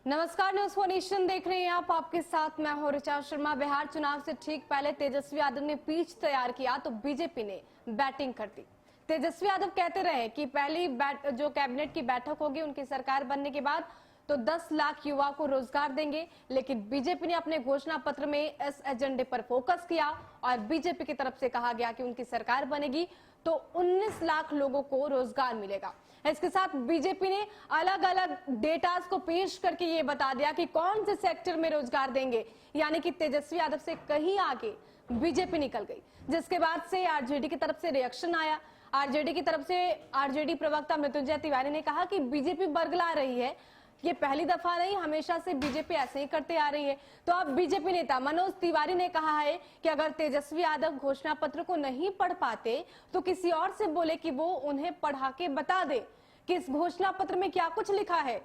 नमस्कार, news 4 nation देख रहे हैं आप। आपके साथ मैं हूं ऋचा शर्मा। बिहार चुनाव से ठीक पहले तेजस्वी यादव ने पिच तैयार किया तो बीजेपी ने बैटिंग कर दी। तेजस्वी यादव कहते रहे कि पहली जो कैबिनेट की बैठक होगी उनकी सरकार बनने के बाद तो 10 लाख युवा को रोजगार देंगे, लेकिन बीजेपी ने अपने घोषणा पत्र में इस एजेंडे पर फोकस किया और बीजेपी की तरफ से कहा गया कि उनकी सरकार बनेगी तो 19 लाख लोगों को रोजगार मिलेगा। इसके साथ बीजेपी ने अलग अलग डेटास को पेश करके ये बता दिया कि कौन से सेक्टर में रोजगार देंगे, यानी कि तेजस्वी यादव से कहीं आगे बीजेपी निकल गई, जिसके बाद से आरजेडी की तरफ से रिएक्शन आया। आरजेडी की तरफ से आरजेडी प्रवक्ता मृत्युंजय तिवारी ने कहा कि बीजेपी बरगला रही है, ये पहली दफा नहीं, हमेशा से बीजेपी ऐसे ही करते आ रही है। तो अब बीजेपी नेता मनोज तिवारी ने कहा है कि अगर तेजस्वी यादव घोषणा पत्र को नहीं पढ़ पाते तो किसी और से बोले कि वो उन्हें पढ़ा के बता दे कि इस घोषणा पत्र में क्या कुछ लिखा है,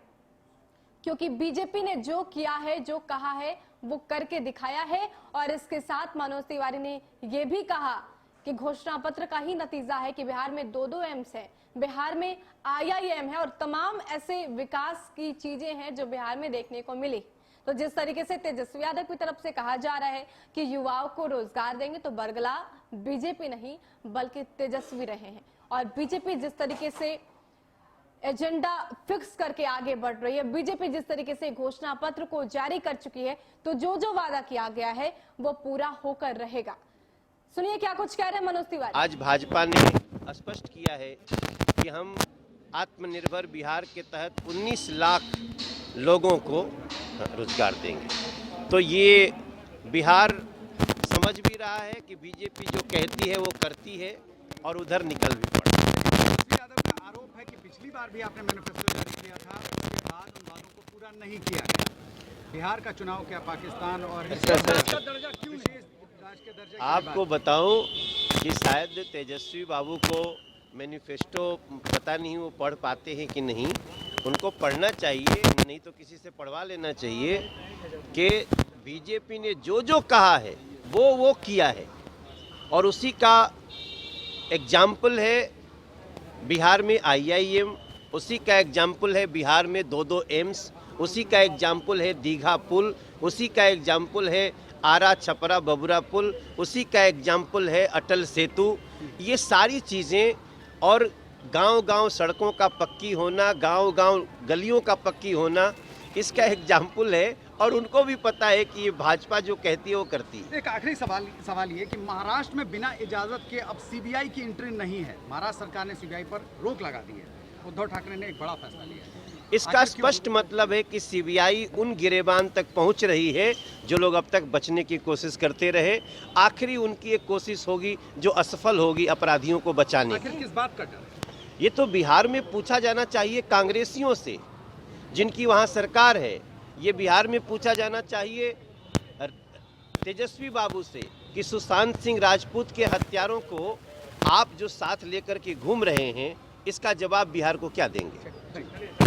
क्योंकि बीजेपी ने जो किया है, जो कहा है, वो करके दिखाया है। और इसके साथ मनोज तिवारी ने यह भी कहा कि घोषणा पत्र का ही नतीजा है कि बिहार में 2-2 एम्स है, बिहार में IIM है और तमाम ऐसे विकास की चीजें हैं जो बिहार में देखने को मिली। तो जिस तरीके से तेजस्वी यादव की तरफ से कहा जा रहा है कि युवाओं को रोजगार देंगे, तो बरगला बीजेपी नहीं बल्कि तेजस्वी रहे हैं। और बीजेपी जिस तरीके से एजेंडा फिक्स करके आगे बढ़ रही है, बीजेपी जिस तरीके से घोषणा पत्र को जारी कर चुकी है, तो जो जो वादा किया गया है वो पूरा होकर रहेगा। सुनिए क्या कुछ कह रहे हैं मनोज तिवारी। आज भाजपा ने स्पष्ट किया है कि हम आत्मनिर्भर बिहार के तहत 19 लाख लोगों को रोजगार देंगे। तो ये बिहार समझ भी रहा है कि बीजेपी जो कहती है वो करती है और उधर निकल भी पड़ा। तेजस्वी यादव का आरोप है कि पिछली बार भी आपने मैनिफेस्टो जारी किया था, उसके बाद उन वादों को पूरा नहीं किया गया। बिहार का चुनाव क्या पाकिस्तान और दर्जा क्यों नहीं? आपको बताऊं कि शायद तेजस्वी बाबू को मैनिफेस्टो पता नहीं वो पढ़ पाते हैं कि नहीं। उनको पढ़ना चाहिए, नहीं तो किसी से पढ़वा लेना चाहिए कि बीजेपी ने जो जो कहा है वो किया है। और उसी का एग्जाम्पल है बिहार में IIM, उसी का एग्जाम्पल है बिहार में 2-2 एम्स, उसी का एग्जाम्पल है दीघा पुल, उसी का एग्जाम्पल है आरा छपरा बबुरा पुल, उसी का एग्जाम्पल है अटल सेतु। ये सारी चीज़ें और गांव-गांव सड़कों का पक्की होना, गांव-गांव गलियों का पक्की होना, इसका एग्जाम्पल है। और उनको भी पता है कि ये भाजपा जो कहती है वो करती है। एक आखिरी सवाल ये कि महाराष्ट्र में बिना इजाजत के अब CBI की एंट्री नहीं है। महाराष्ट्र सरकार ने CBI पर रोक लगा दी है। उद्धव ठाकरे ने एक बड़ा फैसला लिया है। इसका स्पष्ट मतलब है कि CBI उन गिरेबान तक पहुंच रही है जो लोग अब तक बचने की कोशिश करते रहे। आखिरी उनकी एक कोशिश होगी जो असफल होगी अपराधियों को बचाने की। किस बात का डर? ये तो बिहार में पूछा जाना चाहिए कांग्रेसियों से, जिनकी वहाँ सरकार है। ये बिहार में पूछा जाना चाहिए तेजस्वी बाबू से कि सुशांत सिंह राजपूत के हत्यारों को आप जो साथ लेकर के घूम रहे हैं, इसका जवाब बिहार को क्या देंगे।